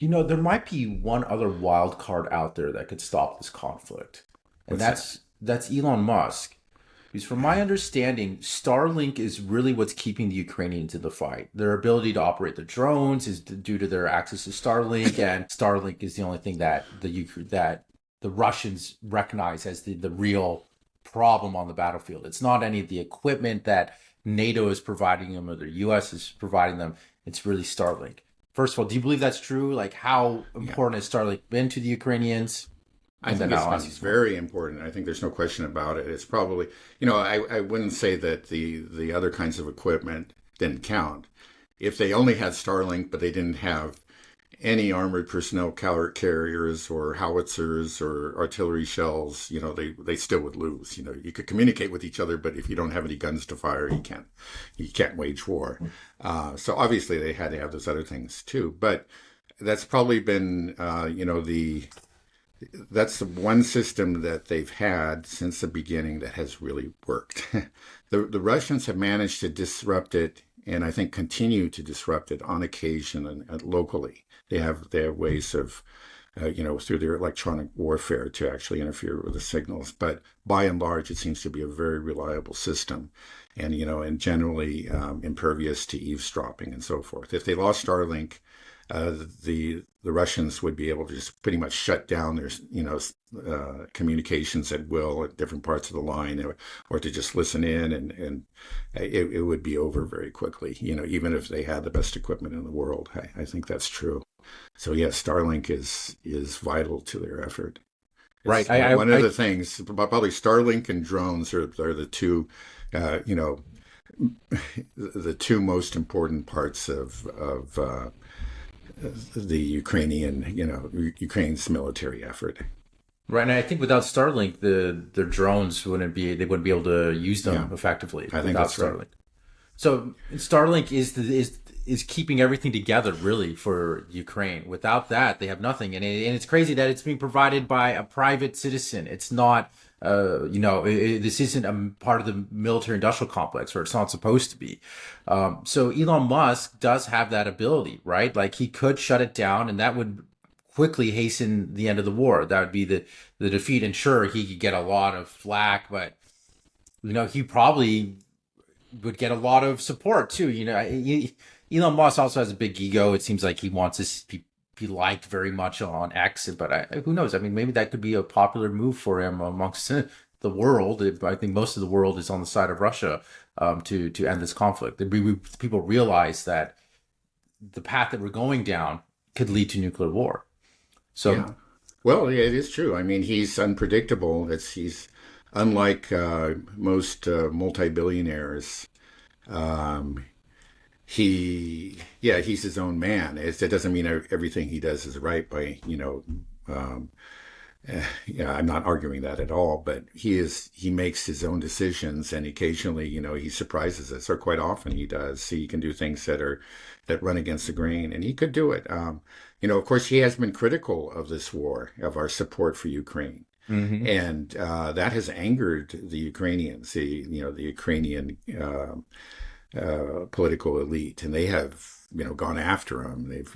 There might be one other wild card out there that could stop this conflict, and What's that? that's Elon Musk. Because from my understanding, Starlink is really what's keeping the Ukrainians in the fight. Their ability to operate the drones is due to their access to Starlink, and Starlink is the only thing that the Russians recognize as the real problem on the battlefield. It's not any of the equipment that NATO is providing them or the US is providing them. It's really Starlink. First of all, do you believe that's true? Like, how Yeah. important has Starlink been to the Ukrainians? I And think then it's I'll been ask you some more. very important. I think there's no question about it. It's probably, I wouldn't say that the other kinds of equipment didn't count. If they only had Starlink, but they didn't have any armored personnel carriers or howitzers or artillery shells, they still would lose. You could communicate with each other, but if you don't have any guns to fire, you can't wage war. So obviously they had to have those other things too. But that's probably been, that's the one system that they've had since the beginning that has really worked. The Russians have managed to disrupt it, and I think continue to disrupt it on occasion and locally. They have ways of through their electronic warfare to actually interfere with the signals. But by and large, it seems to be a very reliable system, and generally impervious to eavesdropping and so forth. If they lost Starlink, the Russians would be able to just pretty much shut down their communications at will at different parts of the line, or to just listen in, and it would be over very quickly. Even if they had the best equipment in the world, I think that's true. So yes, Starlink is vital to their effort. Right. It's one of the things. Probably Starlink and drones are the two, uh, you know, the two most important parts of the Ukraine's military effort. Right, and I think without Starlink, their drones they wouldn't be able to use Yeah, them effectively I think without that's right. Starlink. So Starlink is keeping everything together really for Ukraine. Without that, they have nothing, and it's crazy that it's being provided by a private citizen. It's not, this isn't a part of the military-industrial complex, or it's not supposed to be. So Elon Musk does have that ability, right? Like he could shut it down, and that would quickly hasten the end of the war. That would be the defeat. And sure, he could get a lot of flack, but he probably would get a lot of support too. Elon Musk also has a big ego. It seems like he wants to be liked very much on X, but who knows? I mean, maybe that could be a popular move for him amongst the world. I think most of the world is on the side of Russia to end this conflict. People realize that the path that we're going down could lead to nuclear war. So Yeah. Well, yeah, it is true. I mean, he's unpredictable. He's unlike most multi-billionaires. Um, he's his own man. It doesn't mean everything he does is right by, um, yeah, I'm not arguing that at all, but he makes his own decisions, and occasionally, he surprises us, or quite often he does. He can do things that run against the grain, and he could do it. Of course, he has been critical of this war, of our support for Ukraine. mhm. And that has angered the Ukrainians, the Ukrainian political elite, and they have, gone after him. They've,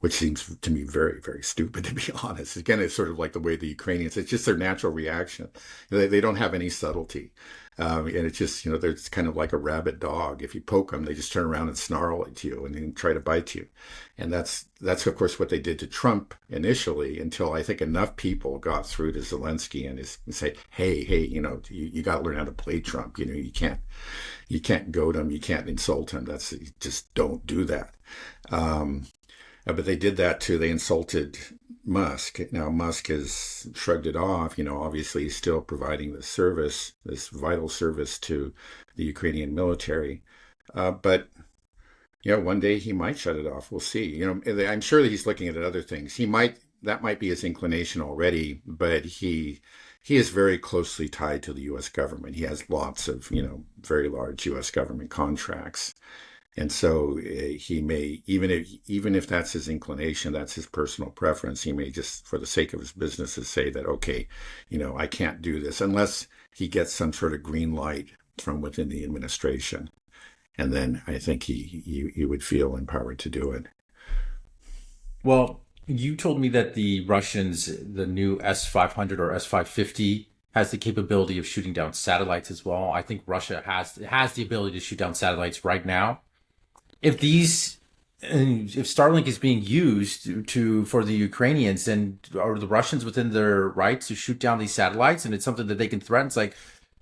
which seems to me very, very stupid, to be honest. Again, it's sort of like the way the Ukrainians, it's just their natural reaction. They don't have any subtlety. And it's just, they're kind of like a rabid dog. If you poke them, they just turn around and snarl at you and then try to bite you. And that's of course what they did to Trump initially, until I think enough people got through to Zelensky and say, hey, you got to learn how to play Trump. You can't goad him, you can't insult him. Just don't do that. Um, but they did that too. They insulted Musk. Now Musk has shrugged it off. Obviously he's still providing this service, this vital service to the Ukrainian military. But one day he might shut it off. We'll see. I'm sure that he's looking at other things. That might be his inclination already, but he is very closely tied to the U.S. government. He has lots of very large U.S. government contracts. And so he may, even if that's his inclination, that's his personal preference, he may just, for the sake of his businesses, say that, okay, I can't do this unless he gets some sort of green light from within the administration. And then I think he would feel empowered to do it. Well, you told me that the Russians, the new S-500 or S-550, has the capability of shooting down satellites as well. I think Russia has the ability to shoot down satellites right now. If these, if Starlink is being used for the Ukrainians, then are the Russians within their rights to shoot down these satellites? And it's something that they can threaten. It's like,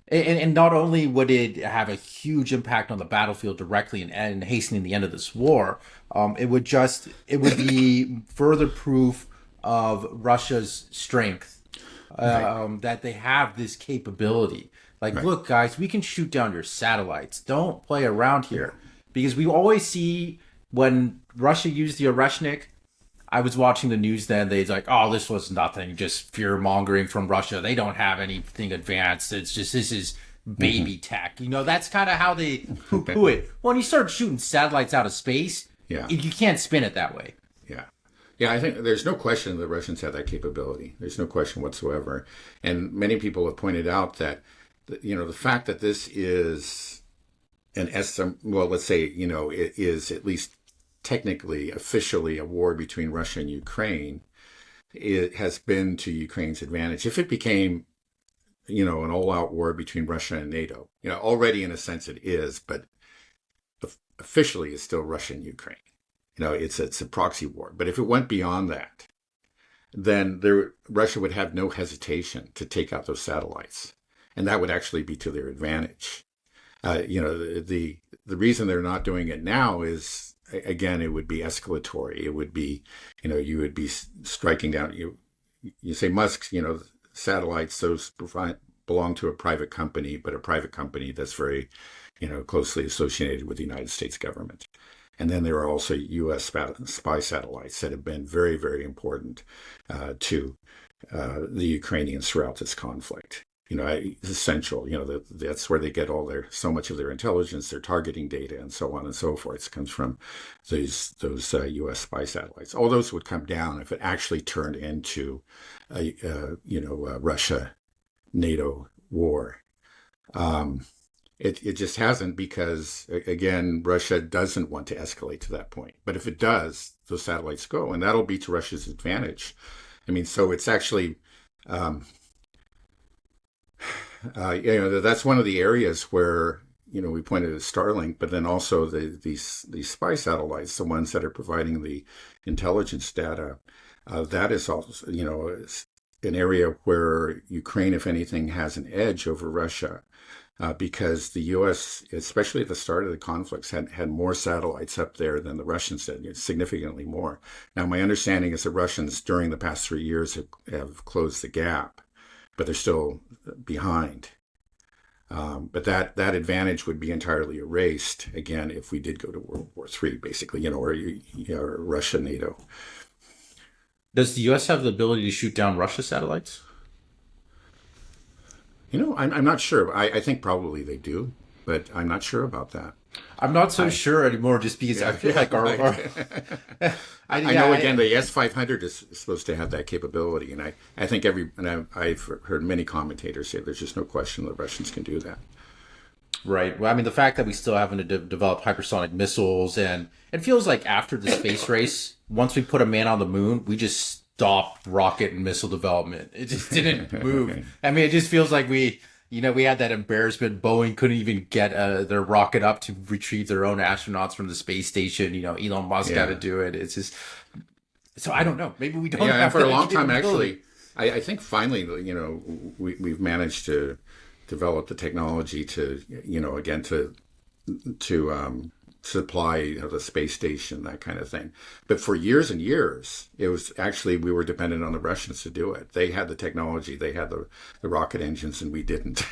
and not only would it have a huge impact on the battlefield directly and hastening the end of this war, it would be further proof of Russia's strength, Right. that they have this capability. Like, Right. look, guys, we can shoot down your satellites. Don't play around Yeah. here, because we always see when Russia used the Oreshnik. I was watching the news then. They's like, oh, this was nothing, just fear mongering from Russia. They don't have anything advanced. It's just, this is Hmm. baby tech. That's kind of how they poo poo it. When you start shooting satellites out of space, Yeah. you can't spin it that way. Yeah. Yeah, I think there's no question the Russians have that capability. There's no question whatsoever. And many people have pointed out that, the fact that this is well, let's say, it is at least technically, officially a war between Russia and Ukraine, it has been to Ukraine's advantage. If it became, an all-out war between Russia and NATO, already in a sense it is, but officially it's still Russia and Ukraine. It's a proxy war. But if it went beyond that, then Russia would have no hesitation to take out those satellites, and that would actually be to their advantage. The reason they're not doing it now is, again, it would be escalatory. It would be, you would be striking down. You say Musk's, satellites, those belong to a private company, but a private company that's very, closely associated with the United States government. And then there are also U.S. spy satellites that have been very, very important to the Ukrainians throughout this conflict. It's essential. That's where they get so much of their intelligence, their targeting data, and so on and so forth. It comes from those U.S. spy satellites. All those would come down if it actually turned into a Russia NATO war. It just hasn't, because, again, Russia doesn't want to escalate to that point. But if it does, those satellites go, and that'll be to Russia's advantage. I mean, so it's actually, that's one of the areas where, we pointed at Starlink, but then also these spy satellites, the ones that are providing the intelligence data, that is also, is an area where Ukraine, if anything, has an edge over Russia. Because the U.S., especially at the start of the conflicts, had more satellites up there than the Russians did, significantly more. Now, my understanding is the Russians, during the past 3 years, have closed the gap, but they're still behind. But that advantage would be entirely erased, again, if we did go to World War III, basically, or Russia, NATO. Does the U.S. have the ability to shoot down Russia satellites? I'm not sure. I think probably they do, but I'm not sure about that. I'm not so sure anymore, just because I feel like I know, again, the S-500 is supposed to have that capability, and I think I've heard many commentators say there's just no question the Russians can do that. Right. Well, I mean, the fact that we still haven't developed hypersonic missiles, and it feels like after the space race, once we put a man on the moon, we just stopped rocket and missile development. It just didn't move. I mean, it just feels like we had that embarrassment. Boeing couldn't even get their rocket up to retrieve their own astronauts from the space station. Elon Musk had to do it. It's just, so I don't know. Maybe we don't. Yeah, have and for a that long time, capability. actually, I think finally, we've managed to develop the technology to, again, to supply, the space station, that kind of thing. But for years and years, it was actually, we were dependent on the Russians to do it. They had the technology, they had the rocket engines, and we didn't.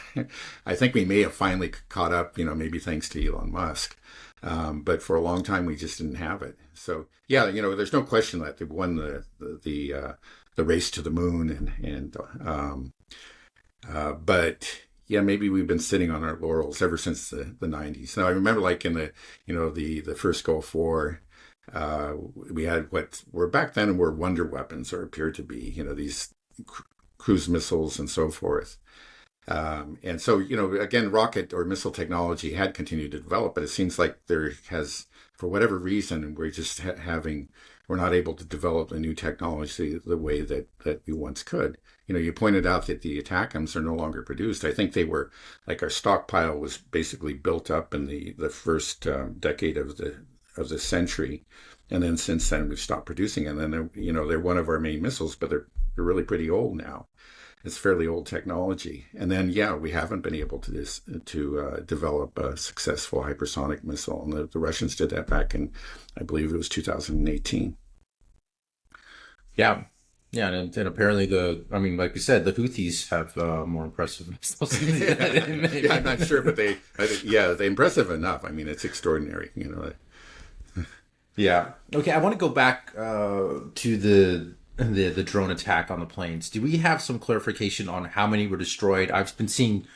I think we may have finally caught up, maybe thanks to Elon Musk. But for a long time, we just didn't have it. So yeah, there's no question that they won the race to the moon, but yeah, maybe we've been sitting on our laurels ever since the 90s. Now, I remember, like, in the first Gulf War, we had what were back then were wonder weapons, or appeared to be, these cruise missiles and so forth. And so, again, rocket or missile technology had continued to develop, but it seems like there has, for whatever reason, we're just having we're not able to develop the new technology the way that we once could. You pointed out that the ATACMS are no longer produced. I think they were, like, our stockpile was basically built up in the first decade of the century, and then since then we've stopped producing. And then they're one of our main missiles, but they're really pretty old now. It's fairly old technology. And then, we haven't been able to develop a successful hypersonic missile. And the Russians did that back in, I believe it was 2018. Yeah. Yeah, and apparently like we said, the Houthis have more impressive missiles. Yeah, I'm not sure, but they're impressive enough. I mean, it's extraordinary, Yeah. Okay, I want to go back to the drone attack on the planes. Do we have some clarification on how many were destroyed? I've been seeing,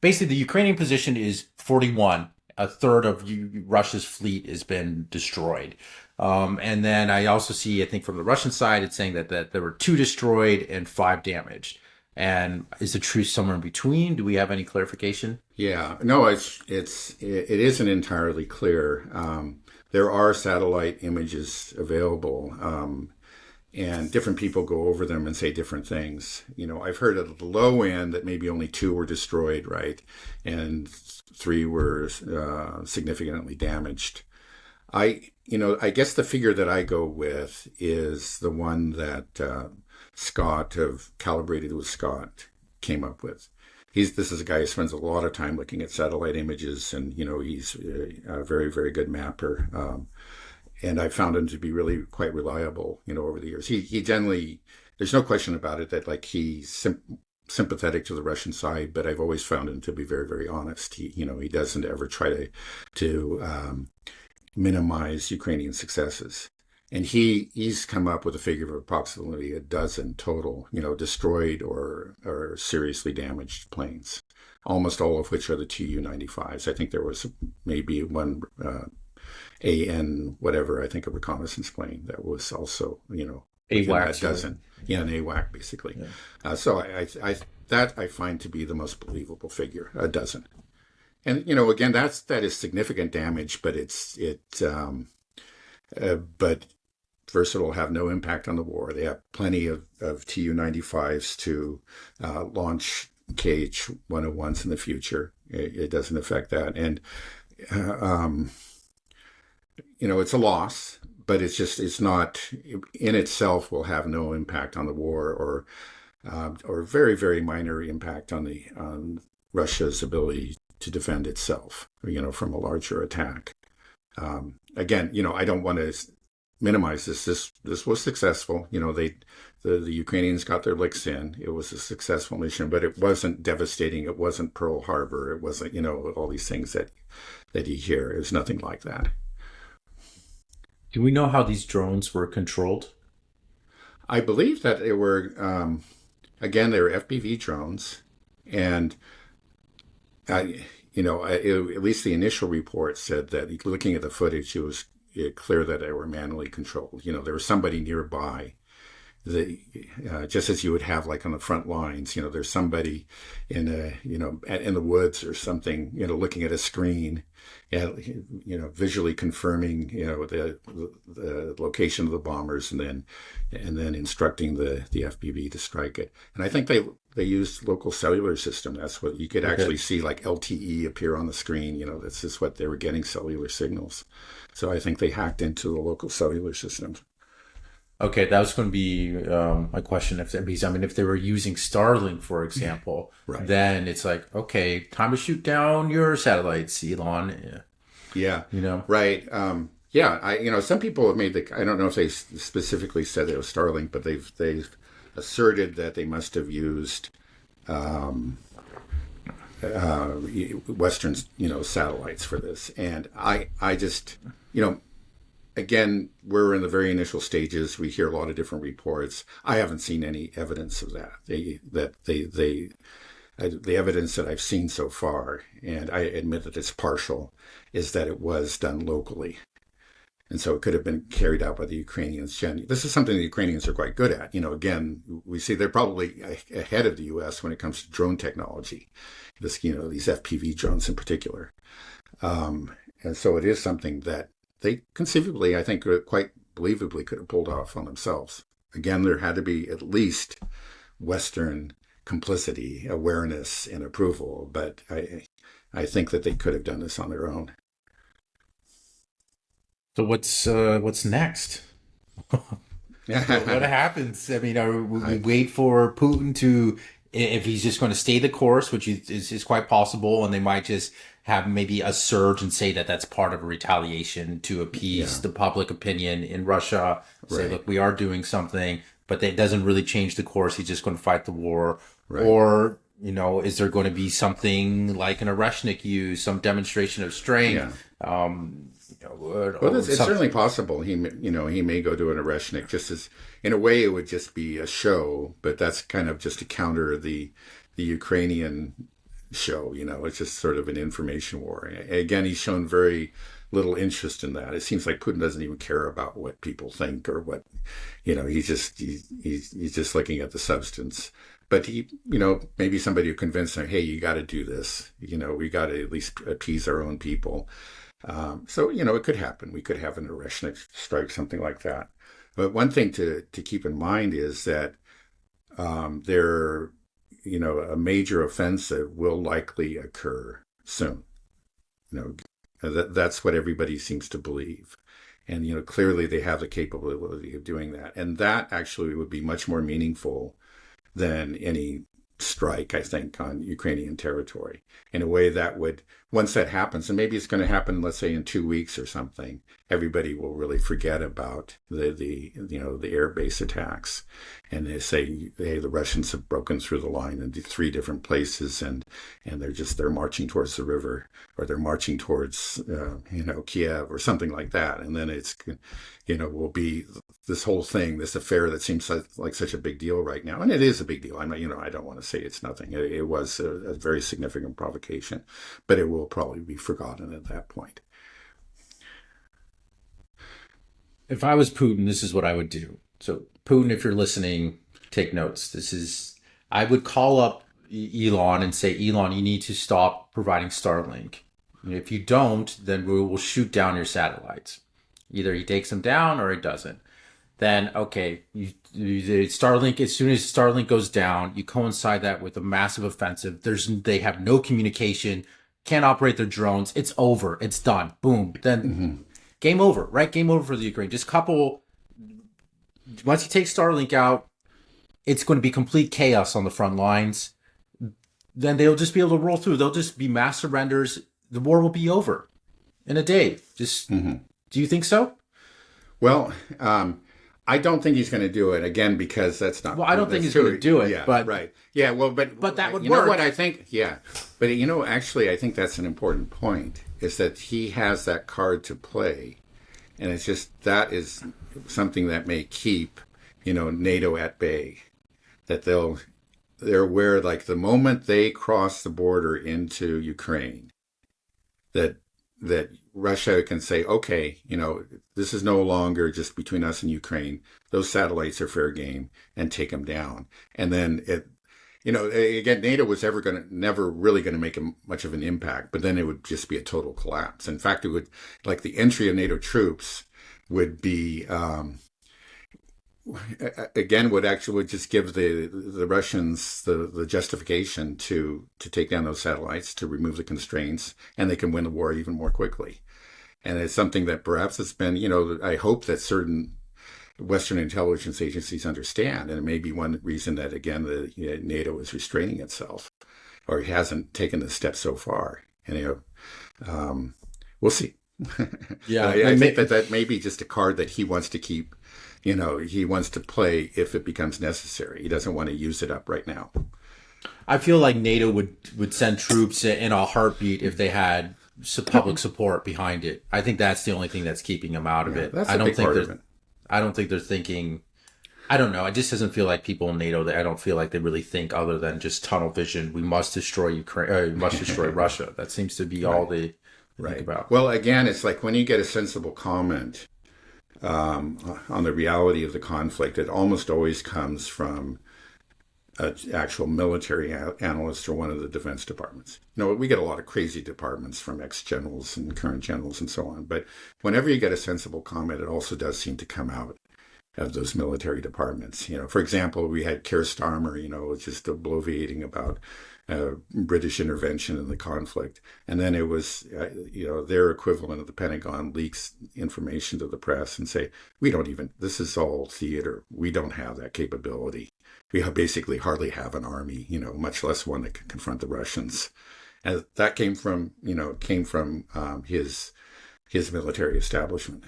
basically, the Ukrainian position is 41. A third of Russia's fleet has been destroyed. And then I also see, I think from the Russian side, it's saying that there were 2 destroyed and 5 damaged. And is the truth somewhere in between? Do we have any clarification? Yeah, no, it isn't entirely clear. There are satellite images available, and different people go over them and say different things. I've heard at the low end that maybe only 2 were destroyed, right, and 3 were significantly damaged. I guess the figure that I go with is the one that Scott of Calibrated with Scott came up with. This is a guy who spends a lot of time looking at satellite images, and he's a very, very good mapper. And I found him to be really quite reliable, over the years. He generally, there's no question about it that, like, he's sympathetic to the Russian side, but I've always found him to be very, very honest. He doesn't ever try to minimize Ukrainian successes. And he's come up with a figure of approximately a dozen total, destroyed or seriously damaged planes, almost all of which are the Tu-95s. I think there was maybe one AN whatever, I think a reconnaissance plane that was also, AWACS, a dozen. Yeah, an AWAC basically. Yeah. So I find to be the most believable figure, a dozen. And again, that is significant damage, but but first, it'll have no impact on the war. They have plenty of Tu-95s to launch KH-101s in the future. It doesn't affect that, and it's a loss, but it's not in itself will have no impact on the war, or very, very minor impact on Russia's ability to defend itself, from a larger attack. Again, I don't want to minimize this. This was successful. The Ukrainians got their licks in. It was a successful mission, but it wasn't devastating. It wasn't Pearl Harbor. It wasn't, all these things that you hear. It was nothing like that. Do we know how these drones were controlled? I believe that they were, again, they were FPV drones, and at least the initial report said that looking at the footage, it was clear that they were manually controlled. There was somebody nearby. Just as you would have, like, on the front lines, there's somebody in the woods or something, looking at a screen, visually confirming, the location of the bombers, and then instructing the FPV to strike it. And I think they used local cellular system. That's what you could actually see, like LTE appear on the screen. This is what they were getting, cellular signals. So I think they hacked into the local cellular system. Okay, that was going to be my question. If they were using Starlink, for example, right, then it's like, okay, time to shoot down your satellites, Elon. Yeah. Right. Some people have made I don't know if they specifically said it was Starlink, but they've asserted that they must have used Western, satellites for this. And I just, again, we're in the very initial stages. We hear a lot of different reports. I haven't seen any evidence of that. The evidence that I've seen so far, and I admit that it's partial, is that it was done locally. And so it could have been carried out by the Ukrainians. This is something the Ukrainians are quite good at. Again, we see they're probably ahead of the U.S. when it comes to drone technology. These FPV drones in particular. And so it is something that they conceivably, I think, are quite believably could have pulled off on themselves. Again, there had to be at least Western complicity, awareness, and approval, but I think that they could have done this on their own. So what's next? What happens? I mean, we wait for Putin to, if he's just going to stay the course, which is quite possible, and they might just have maybe a surge and say that that's part of a retaliation to appease the public opinion in Russia. Say, look, we are doing something, but that doesn't really change the course. He's just going to fight the war. Right. Or, is there going to be something like an Oreshnik Used, some demonstration of strength? Yeah. Well, it's certainly possible. He may go to an Oreshnik, just as, in a way, it would just be a show, but that's kind of just to counter the Ukrainian show. It's just sort of an information war. Again, he's shown very little interest in that. It seems like Putin doesn't even care about what people think or what, he's just looking at the substance. But maybe somebody will convince him, hey, you got to do this. We got to at least appease our own people. So, it could happen. We could have an Oreshnik strike, something like that. But one thing to keep in mind is that a major offensive will likely occur soon. That's what everybody seems to believe. And, clearly they have the capability of doing that. And that actually would be much more meaningful than any strike, I think, on Ukrainian territory. In a way that would, once that happens, and maybe it's going to happen, let's say in 2 weeks or something, everybody will really forget about the air base attacks. And they say, hey, the Russians have broken through the line into 3 different places, and they're marching towards the river, or they're marching towards Kiev or something like that. And then it's will be this whole thing, this affair that seems like such a big deal right now. And it is a big deal. I'm not, I don't want to say it's nothing. It was a very significant provocation, but it will probably be forgotten at that point. If I was Putin, this is what I would do. So Putin, if you're listening, take notes. I would call up Elon and say, Elon, you need to stop providing Starlink. And if you don't, then we will shoot down your satellites. Either he takes them down or he doesn't. Then, okay, Starlink, as soon as Starlink goes down, you coincide that with a massive offensive. They have no communication, can't operate their drones. It's over. It's done. Boom. Then game over, right? Game over for the Ukraine. Once you take Starlink out, it's going to be complete chaos on the front lines. Then they'll just be able to roll through. They'll just be mass surrenders. The war will be over in a day. Do you think so? Well, I don't think he's going to do it again, because that's not. Well, I don't think he's going to do it. Yeah, but right. Yeah, well, but that would work. You know what I think? Yeah, but actually, I think that's an important point. Is that he has that card to play, and it's just that is something that may keep NATO at bay. That they're aware, like the moment they cross the border into Ukraine, that Russia can say, okay, this is no longer just between us and Ukraine. Those satellites are fair game, and take them down. And then again, NATO was never really going to make much of an impact, but then it would just be a total collapse. In fact, it would, like the entry of NATO troops would be, again, would just give the Russians the justification to take down those satellites, to remove the constraints, and they can win the war even more quickly. And it's something that perhaps it's been, I hope that certain Western intelligence agencies understand, and it may be one reason that, again, NATO is restraining itself, or hasn't taken the step so far. And we'll see. Yeah, I think that may be just a card that he wants to keep. He wants to play if it becomes necessary. He doesn't want to use it up right now. I feel like NATO would send troops in a heartbeat if they had public support behind it. I think that's the only thing that's keeping them out of it. I don't think they're thinking. I don't know. It just doesn't feel like people in NATO. I don't feel like they really think other than just tunnel vision. We must destroy Ukraine. We must destroy Russia. That seems to be all they think about. Well, again, it's like when you get a sensible comment on the reality of the conflict, it almost always comes from an actual military analyst or one of the defense departments. We get a lot of crazy departments from ex-generals and current generals and so on. But whenever you get a sensible comment, it also does seem to come out of those military departments. For example, we had Keir Starmer, just bloviating about British intervention in the conflict. And then it was, their equivalent of the Pentagon leaks information to the press and say, this is all theater. We don't have that capability. We basically hardly have an army, much less one that can confront the Russians. And that came from his military establishment.